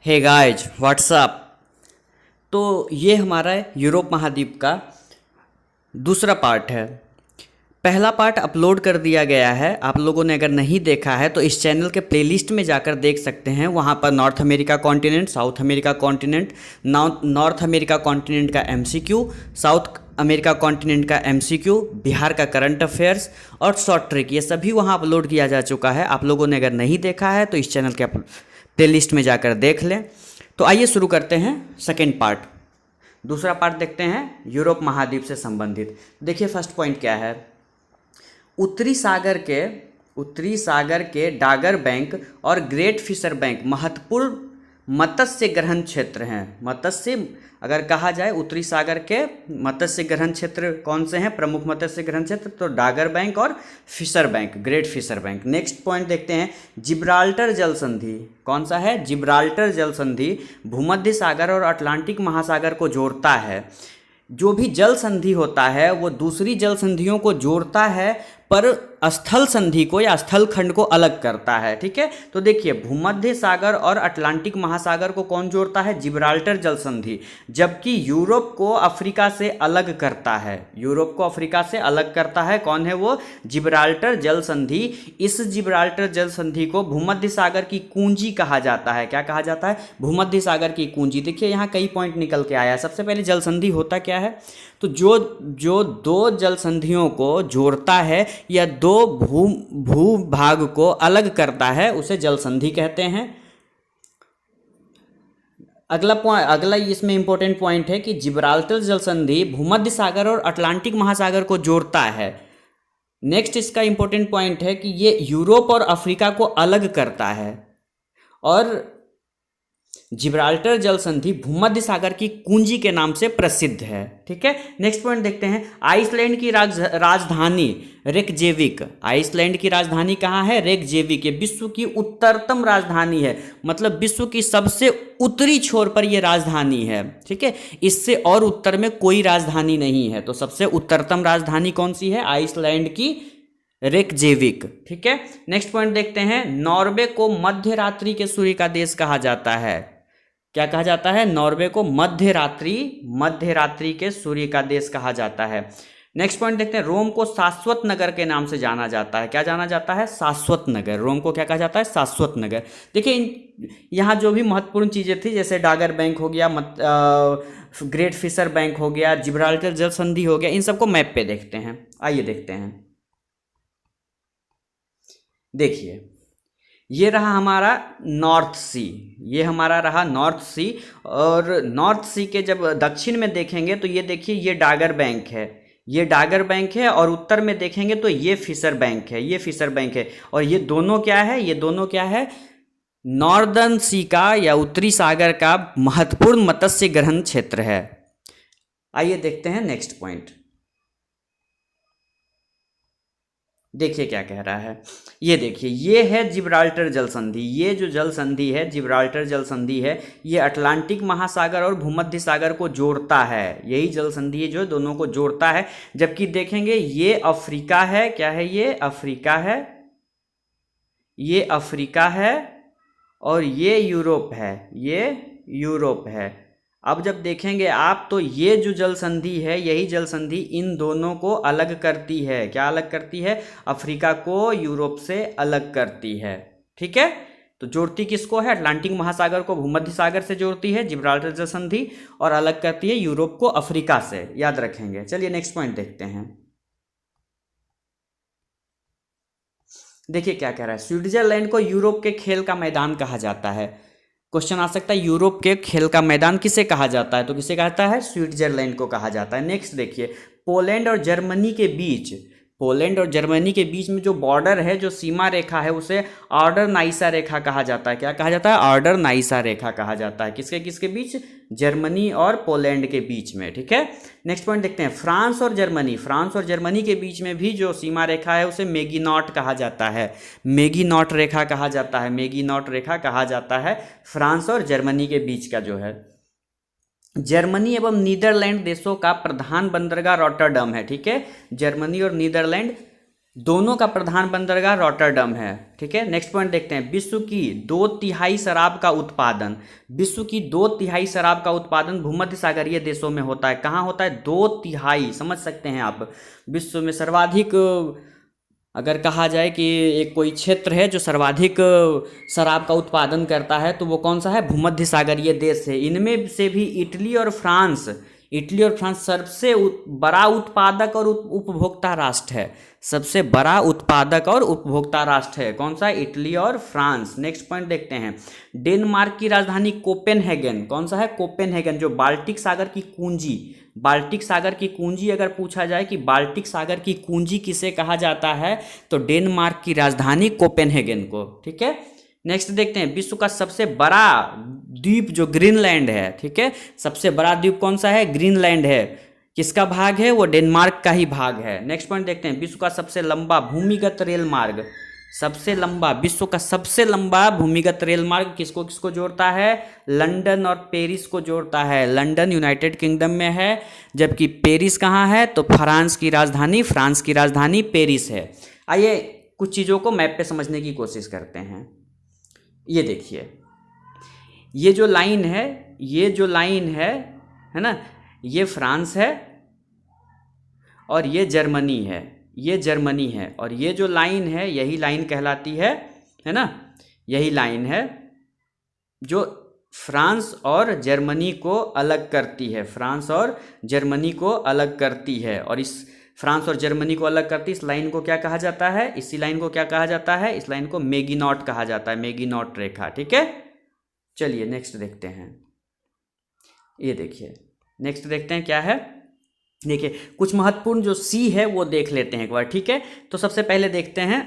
Hey guys what's up. तो ये हमारा यूरोप महाद्वीप का दूसरा पार्ट है। पहला पार्ट अपलोड कर दिया गया है, आप लोगों ने अगर नहीं देखा है तो इस चैनल के प्लेलिस्ट में जाकर देख सकते हैं। वहाँ पर north America continent, south America continent, north America continent का एमसीक्यू, साउथ अमेरिका कॉन्टिनेंट का एमसीक्यू, बिहार का करंट अफेयर्स और शॉर्ट ट्रिक, ये सभी वहाँ अपलोड किया जा चुका है। आप लोगों ने अगर नहीं देखा है तो इस चैनल के प्लेलिस्ट में जाकर देख लें। तो आइए शुरू करते हैं सेकेंड पार्ट। दूसरा पार्ट देखते हैं यूरोप महाद्वीप से संबंधित। देखिए फर्स्ट पॉइंट क्या है। उत्तरी सागर के डागर बैंक और ग्रेट फिशर बैंक महत्वपूर्ण मत्स्य ग्रहण क्षेत्र हैं। मत्स्य अगर कहा जाए उत्तरी सागर के मत्स्य ग्रहण क्षेत्र कौन से हैं, प्रमुख मत्स्य ग्रहण क्षेत्र, तो डागर बैंक और Fisher bank, great Fisher bank. Next point देखते हैं जिब्राल्टर जल संधि। कौन सा है? जिब्राल्टर जल संधि भूमध्य सागर और अटलांटिक महासागर को जोड़ता है। जो भी जल संधि होता है वो दूसरी जल संधियों को जोड़ता है, पर स्थल संधि को या स्थल खंड को अलग करता है। ठीक है, तो देखिए भूमध्य सागर और अटलांटिक महासागर को कौन जोड़ता है? जिब्राल्टर जल संधि। जबकि यूरोप को अफ्रीका से अलग करता है। यूरोप को अफ्रीका से अलग करता है कौन है? वो जिब्राल्टर जल संधि। इस जिब्राल्टर जल संधि को भूमध्य सागर की कुंजी कहा जाता है। क्या कहा जाता है? भूमध्य सागर की कुंजी। देखिए यहाँ कई पॉइंट निकल के आया है। सबसे पहले जल संधि होता क्या है? तो जो दो जल संधियों को जोड़ता है या दो भूभाग को अलग करता है उसे जल संधि कहते हैं। अगला इसमें इंपॉर्टेंट पॉइंट है कि जिब्राल्टर जल संधि भूमध्य सागर और अटलांटिक महासागर को जोड़ता है। नेक्स्ट इसका इंपॉर्टेंट पॉइंट है कि ये यूरोप और अफ्रीका को अलग करता है। और जिब्राल्टर जल संधि भूमध्य सागर की कुंजी के नाम से प्रसिद्ध है। ठीक है, नेक्स्ट पॉइंट देखते हैं आइसलैंड की राजधानी रेकजेविक। आइसलैंड की राजधानी कहाँ है? रेकजेविक। ये विश्व की उत्तरतम राजधानी है, मतलब विश्व की सबसे उत्तरी छोर पर यह राजधानी है। ठीक है, इससे और उत्तर में कोई राजधानी नहीं है। तो सबसे उत्तरतम राजधानी कौन सी है? आइसलैंड की रेकजेविक। ठीक है, नेक्स्ट पॉइंट देखते हैं नॉर्वे को मध्य रात्रि के सूर्य का देश कहा जाता है। क्या कहा जाता है? नॉर्वे को मध्य रात्रि के सूर्य का देश कहा जाता है। नेक्स्ट पॉइंट देखते हैं रोम को शाश्वत नगर के नाम से जाना जाता है। क्या जाना जाता है? शाश्वत नगर। रोम को क्या कहा जाता है? शाश्वत नगर। देखिए यहाँ जो भी महत्वपूर्ण चीजें थी जैसे डागर बैंक हो गया, ग्रेट फिशर बैंक हो गया, जिब्राल्टर जल संधि हो गया, इन सबको मैप पे देखते हैं। आइए देखते हैं। देखिए ये रहा हमारा नॉर्थ सी, ये हमारा रहा नॉर्थ सी। और नॉर्थ सी के जब दक्षिण में देखेंगे तो ये देखिए ये डागर बैंक है, ये डागर बैंक है। और उत्तर में देखेंगे तो ये फिशर बैंक है, ये फिशर बैंक है। और ये दोनों क्या है? ये दोनों क्या है? नॉर्दर्न सी का या उत्तरी सागर का महत्वपूर्ण मत्स्य ग्रहण क्षेत्र है। आइए देखते हैं नेक्स्ट पॉइंट। देखिए क्या कह रहा है। ये देखिए ये है जिब्राल्टर जल संधि। ये जो जल संधि है जिब्राल्टर जल संधि है, ये अटलांटिक महासागर और भूमध्य सागर को जोड़ता है। यही जल संधि है जो दोनों को जोड़ता है। जबकि देखेंगे ये अफ्रीका है। क्या है? ये अफ्रीका है, ये अफ्रीका है और ये यूरोप है, ये यूरोप है। अब जब देखेंगे आप तो ये जो जल संधि है, यही जल संधि इन दोनों को अलग करती है। क्या अलग करती है? अफ्रीका को यूरोप से अलग करती है। ठीक है, तो जोड़ती किसको है? अटलांटिक महासागर को भूमध्य सागर से जोड़ती है जिब्राल्टर जल संधि, और अलग करती है यूरोप को अफ्रीका से। याद रखेंगे। चलिए नेक्स्ट पॉइंट देखते हैं। देखिए क्या कह रहा है। स्विट्जरलैंड को यूरोप के खेल का मैदान कहा जाता है। क्वेश्चन आ सकता है यूरोप के खेल का मैदान किसे कहा जाता है? तो किसे कहता है? स्विट्जरलैंड को कहा जाता है। नेक्स्ट देखिए पोलैंड और जर्मनी के बीच, पोलैंड और जर्मनी के बीच में जो बॉर्डर है, जो सीमा रेखा है, उसे ऑर्डर नाइसा रेखा कहा जाता है। क्या कहा जाता है? ऑर्डर नाइसा रेखा कहा जाता है। किसके किसके बीच? जर्मनी और पोलैंड के बीच में। ठीक है, नेक्स्ट पॉइंट देखते हैं फ्रांस और जर्मनी। फ्रांस और जर्मनी के बीच में भी जो सीमा रेखा है उसे मेगीनॉट कहा जाता है। मेगीनॉट रेखा कहा जाता है, मेगीनॉट रेखा कहा जाता है फ्रांस और जर्मनी के बीच का जो है। जर्मनी एवं नीदरलैंड देशों का प्रधान बंदरगाह रॉटरडम है। ठीक है, जर्मनी और नीदरलैंड दोनों का प्रधान बंदरगाह रॉटरडम है। ठीक है, नेक्स्ट पॉइंट देखते हैं। विश्व की 2/3 शराब का उत्पादन, विश्व की 2/3 शराब का उत्पादन भूमध्य सागरीय देशों में होता है। कहाँ होता है? 2/3, समझ सकते हैं आप। विश्व में सर्वाधिक, अगर कहा जाए कि एक कोई क्षेत्र है जो सर्वाधिक शराब का उत्पादन करता है तो वो कौन सा है? भूमध्य सागरीय देश है। इनमें से भी इटली और फ्रांस, इटली और फ्रांस सबसे बड़ा उत्पादक और उपभोक्ता राष्ट्र है। सबसे बड़ा उत्पादक और उपभोक्ता राष्ट्र है कौन सा? इटली और फ्रांस। नेक्स्ट पॉइंट देखते हैं। डेनमार्क की राजधानी कोपेनहेगन, कौन सा है? कोपेनहेगन, जो बाल्टिक सागर की कुंजी, बाल्टिक सागर की कुंजी अगर पूछा जाए कि बाल्टिक सागर की कुंजी किसे कहा जाता है तो डेनमार्क की राजधानी कोपेनहेगन को। ठीक है, नेक्स्ट देखते हैं। विश्व का सबसे बड़ा द्वीप जो ग्रीनलैंड है, ठीक है, सबसे बड़ा द्वीप कौन सा है? ग्रीनलैंड है। किसका भाग है? वो डेनमार्क का ही भाग है। नेक्स्ट पॉइंट देखते हैं। विश्व का सबसे लंबा भूमिगत रेल मार्ग, सबसे लंबा, विश्व का सबसे लंबा भूमिगत रेल मार्ग किसको किसको जोड़ता है? लंदन और पेरिस को जोड़ता है। लंदन यूनाइटेड किंगडम में है, जबकि पेरिस कहाँ है? तो फ्रांस की राजधानी पेरिस है। आइए कुछ चीज़ों को मैप पे समझने की कोशिश करते हैं। ये देखिए, ये जो लाइन है ना, ये फ्रांस है और ये जर्मनी है, ये जर्मनी है। और ये जो लाइन है यही लाइन कहलाती है ना, यही लाइन है जो फ्रांस और जर्मनी को अलग करती है, फ्रांस और जर्मनी को अलग करती है। और इस फ्रांस और जर्मनी को अलग करती इस लाइन को क्या कहा जाता है? इसी लाइन को क्या कहा जाता है? इस लाइन को मेगिनॉट कहा जाता है, मेगिनॉट रेखा। ठीक है, चलिए नेक्स्ट देखते हैं। ये देखिए, नेक्स्ट देखते हैं क्या है। देखिए, कुछ महत्वपूर्ण जो सी है वो देख लेते हैं एक बार। ठीक है, तो सबसे पहले देखते हैं,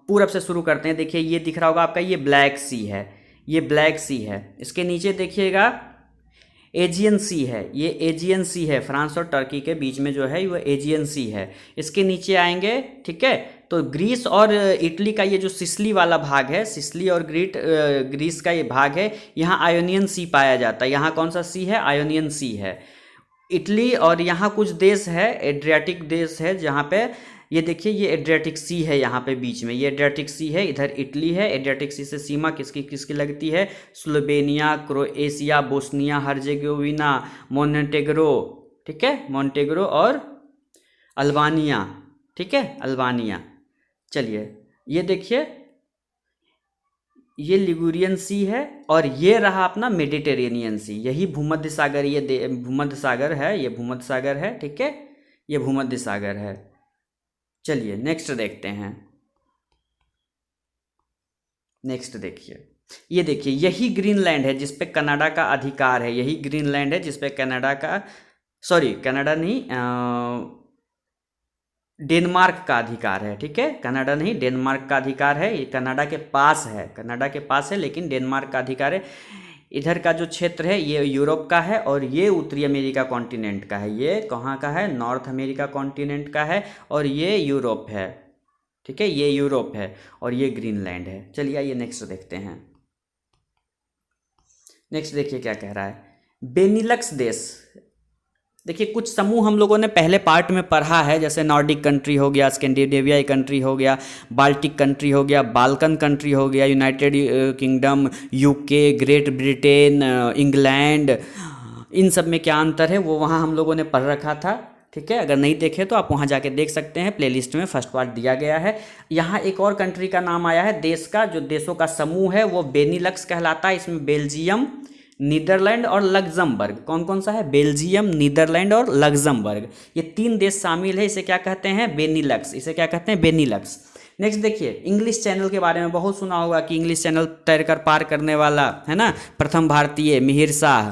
पूरब से शुरू करते हैं। देखिए, ये दिख रहा होगा आपका, ये ब्लैक सी है, ये ब्लैक सी है। इसके नीचे देखिएगा एजियन सी है, ये एजियन सी है, फ्रांस और टर्की के बीच में जो है वो एजियन सी है। इसके नीचे आएंगे, ठीक है, तो ग्रीस और इटली का ये जो सिसिली वाला भाग है, सिसिली और ग्रीस का ये भाग है, यहाँ आयोनियन सी पाया जाता है। यहाँ कौन सा सी है? आयोनियन सी है। इटली और यहाँ कुछ देश है, एड्रियाटिक देश है, जहाँ पे ये देखिए ये एड्रियाटिक सी है, यहाँ पे बीच में ये एड्रियाटिक सी है, इधर इटली है। एड्रियाटिक सी से सीमा किसकी किसकी लगती है? स्लोवेनिया, क्रोएशिया, बोस्निया हर्जेगोविना, मोन्टेग्रो, ठीक है, मोन्टेग्रो और अल्बानिया। ठीक है, अल्बानिया। चलिए, ये देखिए ये लिगुरियन सी है और ये रहा अपना मेडिटेरेनियन सी। यही भूमध्य सागर, ये भूमध्य सागर है, ये भूमध्य सागर है। ठीक है, ये भूमध्य सागर है। चलिए नेक्स्ट देखते हैं। नेक्स्ट देखिए, ये देखिए यही ग्रीनलैंड है जिस पे कनाडा का अधिकार है, यही ग्रीनलैंड है जिस पे कनाडा का, सॉरी कनाडा नहीं, डेनमार्क का अधिकार है। ठीक है, कनाडा नहीं, डेनमार्क का अधिकार है। ये कनाडा के पास है, कनाडा के पास है, लेकिन डेनमार्क का अधिकार है। इधर का जो क्षेत्र है ये यूरोप का है और ये उत्तरी अमेरिका कॉन्टिनेंट का है। ये कहाँ का है? नॉर्थ अमेरिका कॉन्टिनेंट का है और ये यूरोप है। ठीक है, ये यूरोप है और ये ग्रीनलैंड है। चलिए आइए नेक्स्ट देखते हैं। नेक्स्ट देखिए क्या कह रहा है। बेनिलक्स देश, देखिए कुछ समूह हम लोगों ने पहले पार्ट में पढ़ा है, जैसे नॉर्डिक कंट्री हो गया, स्कैंडिनेवियाई कंट्री हो गया, बाल्टिक कंट्री हो गया, बाल्कन कंट्री हो गया, United Kingdom, UK, Great Britain, England, इन सब में क्या अंतर है वो वहाँ हम लोगों ने पढ़ रखा था। ठीक है, अगर नहीं देखे तो आप वहाँ जाके देख सकते हैं, प्लेलिस्ट में फर्स्ट पार्ट दिया गया है। यहाँ एक और कंट्री का नाम आया है, देश का जो देशों का समूह है वो बेनिलक्स कहलाता है। इसमें बेल्जियम, नीदरलैंड और लग्जमबर्ग, कौन कौन सा है? बेल्जियम, नीदरलैंड और लग्जमबर्ग, ये 3 देश शामिल है। इसे क्या कहते हैं? बेनिलक्स। इसे क्या कहते हैं? बेनिलक्स। नेक्स्ट देखिए, इंग्लिश चैनल के बारे में बहुत सुना होगा कि इंग्लिश चैनल तैरकर पार करने वाला है ना प्रथम भारतीय मिहिर शाह,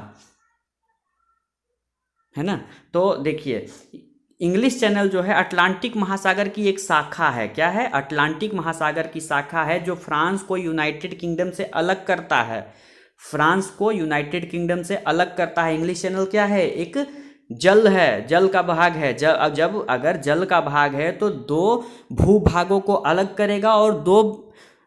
है ना। तो देखिए इंग्लिश चैनल जो है अटलांटिक महासागर की एक शाखा है। क्या है? अटलांटिक महासागर की शाखा है जो फ्रांस को यूनाइटेड किंगडम से अलग करता है, फ्रांस को यूनाइटेड किंगडम से अलग करता है। इंग्लिश चैनल क्या है? एक जल है, जल का भाग है। जब अगर जल का भाग है तो 2 भूभागों को अलग करेगा और 2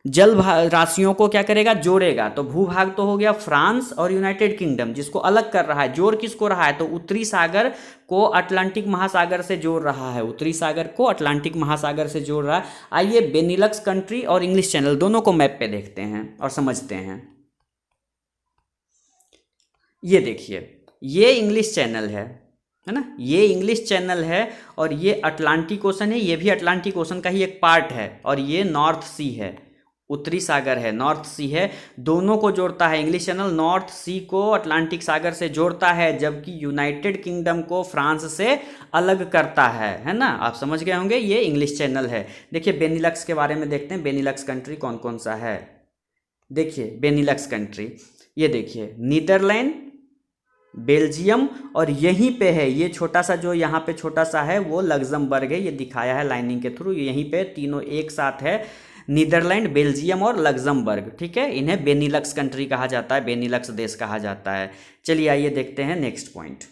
राशियों को क्या करेगा, जोड़ेगा। तो भूभाग तो हो गया फ्रांस और यूनाइटेड किंगडम, जिसको अलग कर रहा है, जोड़ किसको रहा है, तो उत्तरी सागर को अटलांटिक महासागर से जोड़ रहा है, उत्तरी सागर को अटलांटिक महासागर से जोड़ रहा है। आइए बेनिलक्स कंट्री और इंग्लिश चैनल दोनों को मैप पे देखते हैं और समझते हैं। ये देखिए, ये इंग्लिश चैनल है ना, ये इंग्लिश चैनल है, और ये अटलांटिक ओशन है, ये भी अटलांटिक ओशन का ही एक पार्ट है, और ये नॉर्थ सी है, उत्तरी सागर है, नॉर्थ सी है, दोनों को जोड़ता है। इंग्लिश चैनल नॉर्थ सी को अटलांटिक सागर से जोड़ता है, जबकि यूनाइटेड किंगडम को फ्रांस से अलग करता है ना। आप समझ गए होंगे, ये इंग्लिश चैनल है। देखिए बेनिलक्स के बारे में देखते हैं, बेनिलक्स कंट्री कौन कौन सा है। देखिए बेनिलक्स कंट्री, ये देखिए नीदरलैंड, बेल्जियम, और यहीं पे है ये छोटा सा, जो यहाँ पे छोटा सा है वो लग्जमबर्ग है, ये दिखाया है लाइनिंग के थ्रू। यहीं पे तीनों एक साथ है, नीदरलैंड, बेल्जियम और लग्जमबर्ग, ठीक है। इन्हें बेनिलक्स कंट्री कहा जाता है, बेनिलक्स देश कहा जाता है। चलिए आइए देखते हैं नेक्स्ट पॉइंट।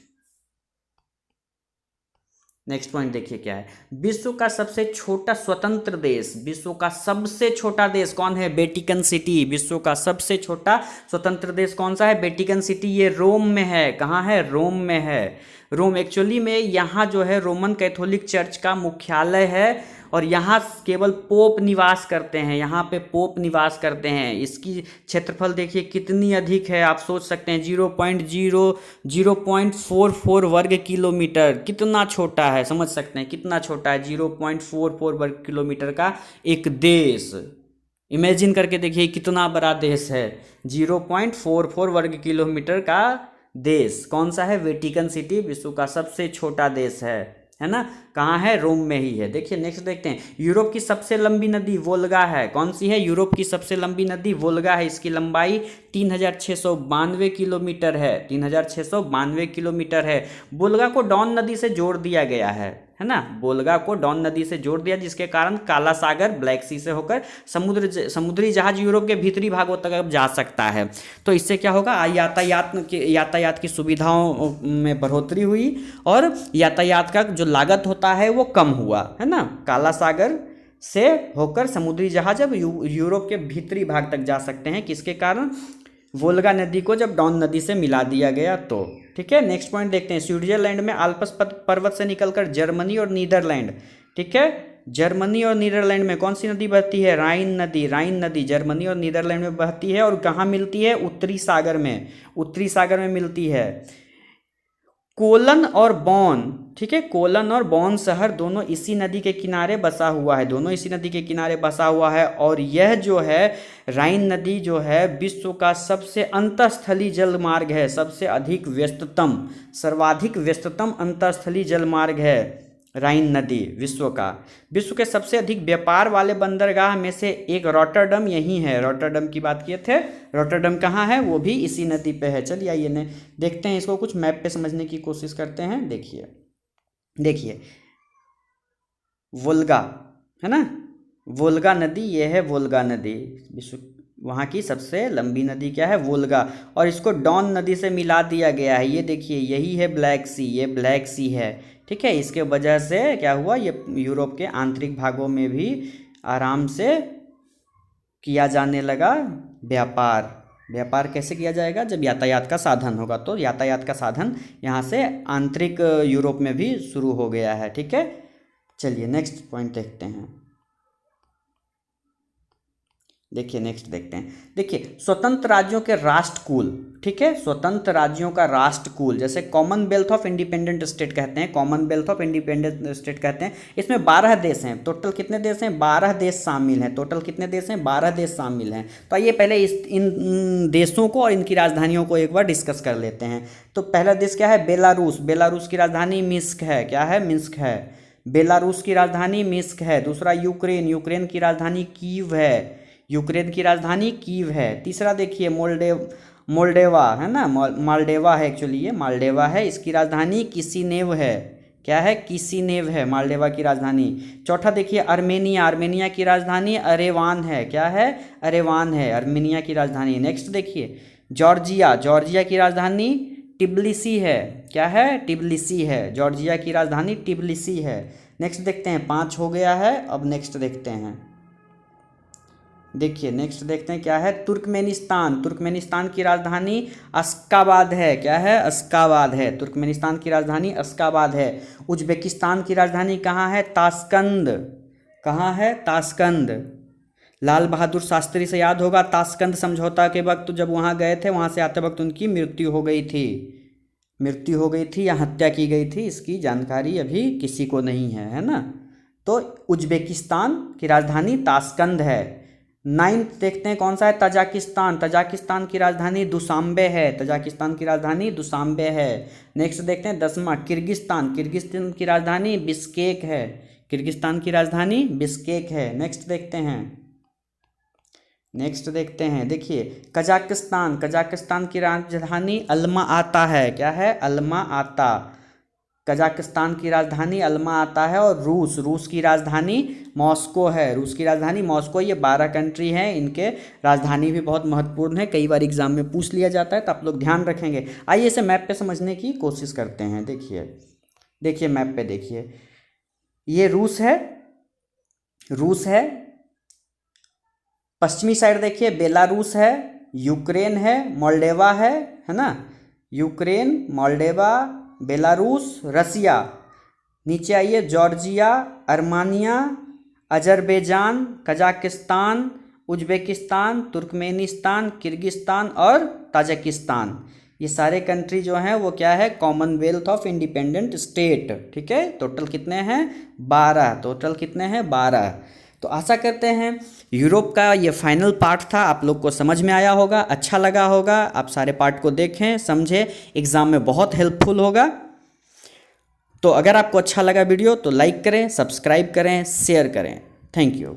नेक्स्ट पॉइंट देखिए क्या है, विश्व का सबसे छोटा स्वतंत्र देश, विश्व का सबसे छोटा देश कौन है, वेटिकन सिटी। विश्व का सबसे छोटा स्वतंत्र देश कौन सा है, वेटिकन सिटी। ये रोम में है, कहाँ है, रोम में है। रोम एक्चुअली में यहाँ जो है रोमन कैथोलिक चर्च का मुख्यालय है, और यहाँ केवल पोप निवास करते हैं, यहाँ पे पोप निवास करते हैं। इसकी क्षेत्रफल देखिए कितनी अधिक है, आप सोच सकते हैं 0.44 वर्ग किलोमीटर, कितना छोटा है, समझ सकते हैं कितना छोटा है, 0.44 वर्ग किलोमीटर का एक देश। इमेजिन करके देखिए कितना बड़ा देश है, 0.44 वर्ग किलोमीटर का देश। कौन सा है, वेटिकन सिटी, विश्व का सबसे छोटा देश है ना। कहाँ है, रोम में ही है। देखिए नेक्स्ट देखते हैं, यूरोप की सबसे लंबी नदी वोल्गा है। कौन सी है, यूरोप की सबसे लंबी नदी वोल्गा है। इसकी लंबाई 3692 किलोमीटर है, 3692 किलोमीटर है। वोल्गा को डॉन नदी से जोड़ दिया गया है ना, वोल्गा को डॉन नदी से जोड़ दिया, जिसके कारण काला सागर ब्लैक सी से होकर समुद्री जहाज यूरोप के भीतरी भागों तक अब जा सकता है। तो इससे क्या होगा, यातायात की सुविधाओं में बढ़ोतरी हुई, और यातायात का जो लागत होता है वो कम हुआ, है ना। काला सागर से होकर समुद्री जहाज अब यूरोप के भीतरी भाग तक जा सकते हैं, किसके कारण, वोल्गा नदी को जब डॉन नदी से मिला दिया गया तो। ठीक है, नेक्स्ट पॉइंट देखते हैं, स्विट्जरलैंड में आल्प्स पर्वत से निकलकर जर्मनी और नीदरलैंड, ठीक है, जर्मनी और नीदरलैंड में कौन सी नदी बहती है, राइन नदी। राइन नदी जर्मनी और नीदरलैंड में बहती है, और कहाँ मिलती है, उत्तरी सागर में, उत्तरी सागर में मिलती है। कोलन और बॉन, ठीक है, कोलन और बॉन शहर दोनों इसी नदी के किनारे बसा हुआ है, दोनों इसी नदी के किनारे बसा हुआ है। और यह जो है राइन नदी जो है विश्व का सबसे अंतःस्थलीय जल मार्ग है, सबसे अधिक व्यस्ततम, सर्वाधिक व्यस्ततम अंतःस्थलीय जल मार्ग है राइन नदी विश्व का। विश्व के सबसे अधिक व्यापार वाले बंदरगाह में से एक रॉटरडम यही है, रॉटरडम की बात किए थे, रॉटरडम कहाँ है, वो भी इसी नदी पे है। चलिए आइए देखते हैं इसको, कुछ मैप पे समझने की कोशिश करते हैं। देखिए वोल्गा है ना, वोल्गा नदी, ये है वोल्गा नदी, विश्व वहाँ की सबसे लंबी नदी क्या है, वोल्गा, और इसको डॉन नदी से मिला दिया गया है। ये देखिए यही है ब्लैक सी, ये ब्लैक सी है, ठीक है। इसके वजह से क्या हुआ, ये यूरोप के आंतरिक भागों में भी आराम से किया जाने लगा व्यापार। व्यापार कैसे किया जाएगा, जब यातायात का साधन होगा, तो यातायात का साधन यहाँ से आंतरिक यूरोप में भी शुरू हो गया है, ठीक है। चलिए नेक्स्ट पॉइंट देखते हैं। देखिए नेक्स्ट देखते हैं, देखिए स्वतंत्र राज्यों के राष्ट्रकूल, ठीक है, स्वतंत्र राज्यों का राष्ट्रकूल, जैसे कॉमनवेल्थ ऑफ इंडिपेंडेंट स्टेट कहते हैं, कॉमनवेल्थ ऑफ इंडिपेंडेंट स्टेट कहते हैं। इसमें 12 देश हैं, टोटल कितने देश हैं, 12 देश शामिल हैं, टोटल कितने देश हैं, 12 देश शामिल हैं। तो आइए पहले इन देशों को और इनकी राजधानियों को एक बार डिस्कस कर लेते हैं। तो पहला देश क्या है, बेलारूस, बेलारूस की राजधानी मिन्स्क है, क्या है, मिन्स्क है, बेलारूस की राजधानी मिन्स्क है। दूसरा यूक्रेन, यूक्रेन की राजधानी कीव है, यूक्रेन की राजधानी कीव है। तीसरा देखिए मोल्डेवा है ना, मालडेवा है एक्चुअली, ये मालडेवा है, इसकी राजधानी किसिनेव है, क्या है, किसिनेव है मालडेवा की राजधानी। चौथा देखिए अर्मेनिया, अर्मेनिया की राजधानी अरेवान है, क्या है, अरेवान है अर्मेनिया की राजधानी। नेक्स्ट देखिए जॉर्जिया, जॉर्जिया की राजधानी टिब्लिसी है, क्या है, टिब्लिसी है, जॉर्जिया की राजधानी टिब्लिसी है। नेक्स्ट देखते हैं, 5 हो गया है, अब नेक्स्ट देखते हैं देखिए नेक्स्ट देखते हैं क्या है, तुर्कमेनिस्तान। तुर्कमेनिस्तान की राजधानी अश्काबाद है। क्या है? अश्काबाद है। तुर्कमेनिस्तान की राजधानी अश्काबाद है। उज्बेकिस्तान की राजधानी कहाँ है? ताशकंद। कहाँ है? ताशकंद। लाल बहादुर शास्त्री से याद होगा, ताशकंद समझौता के वक्त जब वहाँ गए थे, वहाँ से आते वक्त उनकी मृत्यु हो गई थी। मृत्यु हो गई थी या हत्या की गई थी, इसकी जानकारी अभी किसी को नहीं है ना। तो उज्बेकिस्तान की राजधानी ताशकंद है। 9th देखते हैं कौन सा है, तजाकिस्तान। तजाकिस्तान की राजधानी दुशांबे है। तजाकिस्तान की राजधानी दुशांबे है। नेक्स्ट देखते हैं 10वां, किर्गिस्तान। किर्गिस्तान की राजधानी बिश्केक है। किर्गिस्तान की राजधानी बिश्केक है। नेक्स्ट देखते हैं, देखिए कजाकिस्तान। कजाकिस्तान की राजधानी अल्मा आता है। क्या है? अल्मा आता। कजाकिस्तान की राजधानी अल्मा आता है। और रूस की राजधानी मॉस्को है। रूस की राजधानी मॉस्को। ये 12 कंट्री हैं, इनके राजधानी भी बहुत महत्वपूर्ण है, कई बार एग्जाम में पूछ लिया जाता है, तो आप लोग ध्यान रखेंगे। आइए इसे मैप पे समझने की कोशिश करते हैं। देखिए मैप पे देखिए, ये रूस है। पश्चिमी साइड देखिए बेलारूस है, यूक्रेन है, मोल्डोवा है ना। Ukraine, Moldova, Belarus, Russia. नीचे आइए, Georgia, Armenia, Azerbaijan, Kazakhstan, Uzbekistan, Turkmenistan, Kyrgyzstan और ताजिकिस्तान। ये सारे कंट्री जो हैं वो क्या है? Commonwealth of Independent State. ठीक है, टोटल कितने हैं? 12। टोटल कितने हैं? 12। तो आशा करते हैं यूरोप का ये फाइनल पार्ट था, आप लोग को समझ में आया होगा, अच्छा लगा होगा। आप सारे पार्ट को देखें, समझें, एग्ज़ाम में बहुत हेल्पफुल होगा। तो अगर आपको अच्छा लगा वीडियो तो लाइक करें, सब्सक्राइब करें, शेयर करें। Thank you.